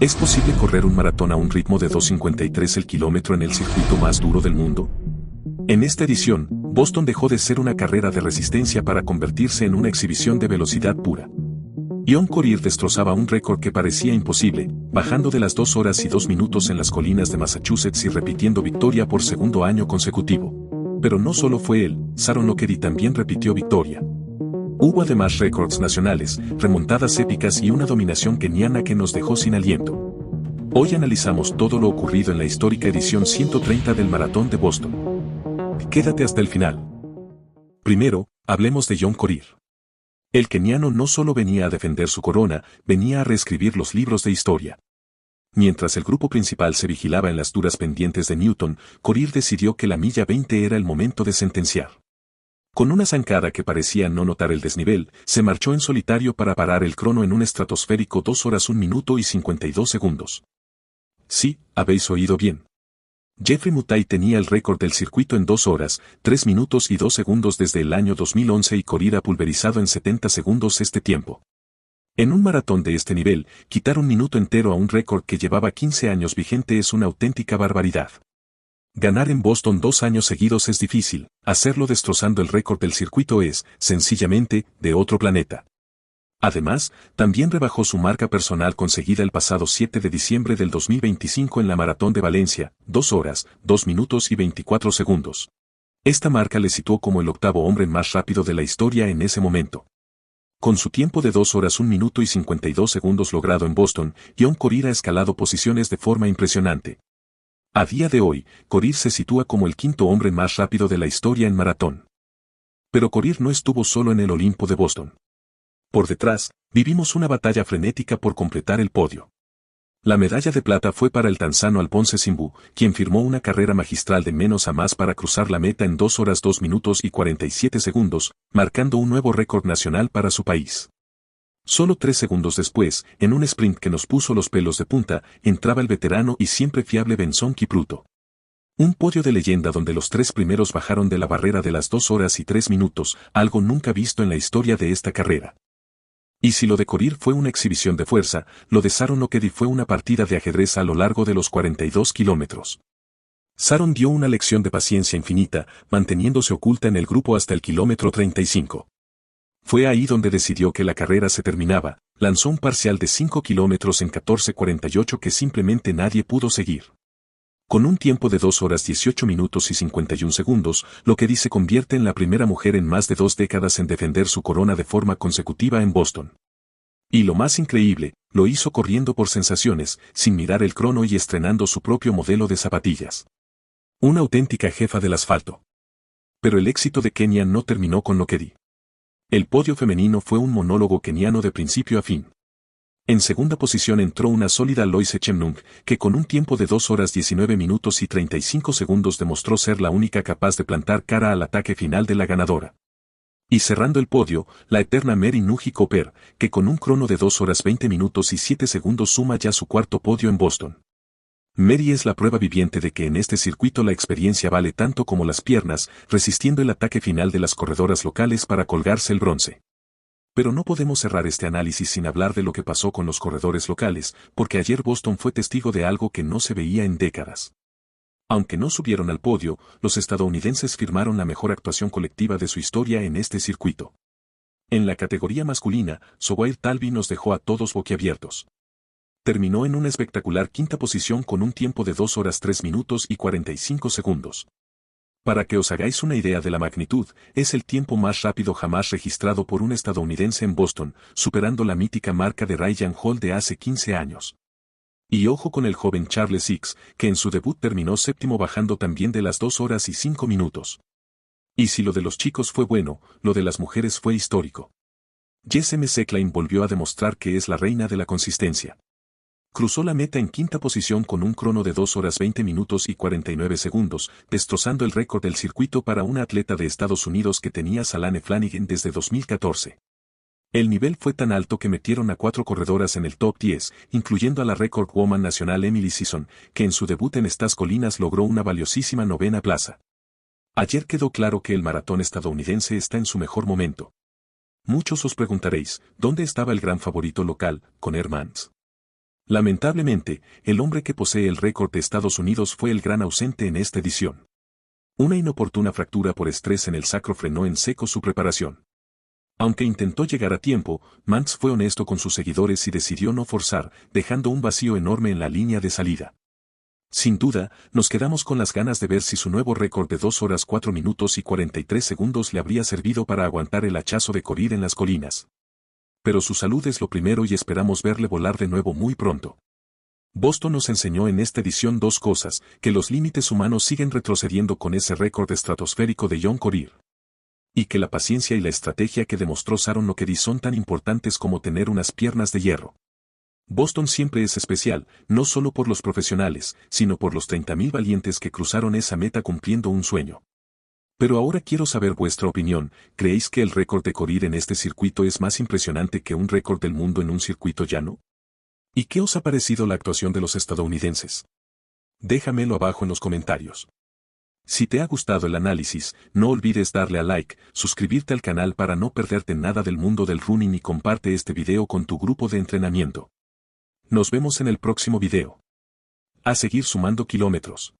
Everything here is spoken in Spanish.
¿Es posible correr un maratón a un ritmo de 2:53 el kilómetro en el circuito más duro del mundo? En esta edición, Boston dejó de ser una carrera de resistencia para convertirse en una exhibición de velocidad pura. Ion Corir destrozaba un récord que parecía imposible, bajando de las 2 horas y 2 minutos en las colinas de Massachusetts y repitiendo victoria por segundo año consecutivo. Pero no solo fue él, Sharon Lockedy también repitió victoria. Hubo además récords nacionales, remontadas épicas y una dominación keniana que nos dejó sin aliento. Hoy analizamos todo lo ocurrido en la histórica edición 130 del Maratón de Boston. Quédate hasta el final. Primero, hablemos de Ion Corir. El keniano no solo venía a defender su corona, venía a reescribir los libros de historia. Mientras el grupo principal se vigilaba en las duras pendientes de Newton, Corir decidió que la milla 20 era el momento de sentenciar. Con una zancada que parecía no notar el desnivel, se marchó en solitario para parar el crono en un estratosférico 2 horas 1 minuto y 52 segundos. Sí, habéis oído bien. Jeffrey Mutai tenía el récord del circuito en 2 horas, 3 minutos y 2 segundos desde el año 2011 y Corir ha pulverizado en 70 segundos este tiempo. En un maratón de este nivel, quitar un minuto entero a un récord que llevaba 15 años vigente es una auténtica barbaridad. Ganar en Boston 2 años seguidos es difícil, hacerlo destrozando el récord del circuito es, sencillamente, de otro planeta. Además, también rebajó su marca personal conseguida el pasado 7 de diciembre del 2025 en la Maratón de Valencia, 2 horas, 2 minutos y 24 segundos. Esta marca le situó como el octavo hombre más rápido de la historia en ese momento. Con su tiempo de 2 horas 1 minuto y 52 segundos logrado en Boston, Ion Corir ha escalado posiciones de forma impresionante. A día de hoy, Corir se sitúa como el quinto hombre más rápido de la historia en maratón. Pero Corir no estuvo solo en el Olimpo de Boston. Por detrás, vivimos una batalla frenética por completar el podio. La medalla de plata fue para el tanzano Alphonse Simbu, quien firmó una carrera magistral de menos a más para cruzar la meta en 2 horas 2 minutos y 47 segundos, marcando un nuevo récord nacional para su país. Solo 3 segundos después, en un sprint que nos puso los pelos de punta, entraba el veterano y siempre fiable Benson Kipruto. Un podio de leyenda donde los 3 primeros bajaron de la barrera de las 2 horas y 3 minutos, algo nunca visto en la historia de esta carrera. Y si lo de Corir fue una exhibición de fuerza, lo de Sharon Lockedy fue una partida de ajedrez a lo largo de los 42 kilómetros. Sharon dio una lección de paciencia infinita, manteniéndose oculta en el grupo hasta el kilómetro 35. Fue ahí donde decidió que la carrera se terminaba, lanzó un parcial de 5 kilómetros en 14:48 que simplemente nadie pudo seguir. Con un tiempo de 2 horas 18 minutos y 51 segundos, Lockedy se convierte en la primera mujer en más de 2 décadas en defender su corona de forma consecutiva en Boston. Y lo más increíble, lo hizo corriendo por sensaciones, sin mirar el crono y estrenando su propio modelo de zapatillas. Una auténtica jefa del asfalto. Pero el éxito de Kenia no terminó con Lockedy. El podio femenino fue un monólogo keniano de principio a fin. En segunda posición entró una sólida Loise Chemnung, que con un tiempo de 2 horas 19 minutos y 35 segundos demostró ser la única capaz de plantar cara al ataque final de la ganadora. Y cerrando el podio, la eterna Mary Nuji Cooper, que con un crono de 2 horas 20 minutos y 7 segundos suma ya su cuarto podio en Boston. Mary es la prueba viviente de que en este circuito la experiencia vale tanto como las piernas, resistiendo el ataque final de las corredoras locales para colgarse el bronce. Pero no podemos cerrar este análisis sin hablar de lo que pasó con los corredores locales, porque ayer Boston fue testigo de algo que no se veía en décadas. Aunque no subieron al podio, los estadounidenses firmaron la mejor actuación colectiva de su historia en este circuito. En la categoría masculina, Sowair Talvi nos dejó a todos boquiabiertos. Terminó en una espectacular quinta posición con un tiempo de 2 horas 3 minutos y 45 segundos. Para que os hagáis una idea de la magnitud, es el tiempo más rápido jamás registrado por un estadounidense en Boston, superando la mítica marca de Ryan Hall de hace 15 años. Y ojo con el joven Charles Six, que en su debut terminó séptimo bajando también de las 2 horas y 5 minutos. Y si lo de los chicos fue bueno, lo de las mujeres fue histórico. Jesse Klein volvió a demostrar que es la reina de la consistencia. Cruzó la meta en quinta posición con un crono de 2 horas 20 minutos y 49 segundos, destrozando el récord del circuito para una atleta de Estados Unidos que tenía Salane Flanagan desde 2014. El nivel fue tan alto que metieron a 4 corredoras en el top 10, incluyendo a la record woman nacional Emily Sisson, que en su debut en estas colinas logró una valiosísima 9ª plaza. Ayer quedó claro que el maratón estadounidense está en su mejor momento. Muchos os preguntaréis, ¿dónde estaba el gran favorito local, Conner Mantz? Lamentablemente, el hombre que posee el récord de Estados Unidos fue el gran ausente en esta edición. Una inoportuna fractura por estrés en el sacro frenó en seco su preparación. Aunque intentó llegar a tiempo, Mance fue honesto con sus seguidores y decidió no forzar, dejando un vacío enorme en la línea de salida. Sin duda, nos quedamos con las ganas de ver si su nuevo récord de 2 horas 4 minutos y 43 segundos le habría servido para aguantar el hachazo de Korir en las colinas. Pero su salud es lo primero y esperamos verle volar de nuevo muy pronto. Boston nos enseñó en esta edición dos cosas: que los límites humanos siguen retrocediendo con ese récord estratosférico de John Korir. Y que la paciencia y la estrategia que demostró Sharon Lokery son tan importantes como tener unas piernas de hierro. Boston siempre es especial, no solo por los profesionales, sino por los 30.000 valientes que cruzaron esa meta cumpliendo un sueño. Pero ahora quiero saber vuestra opinión. ¿Creéis que el récord de Korir en este circuito es más impresionante que un récord del mundo en un circuito llano? ¿Y qué os ha parecido la actuación de los estadounidenses? Déjamelo abajo en los comentarios. Si te ha gustado el análisis, no olvides darle a like, suscribirte al canal para no perderte nada del mundo del running y comparte este video con tu grupo de entrenamiento. Nos vemos en el próximo video. A seguir sumando kilómetros.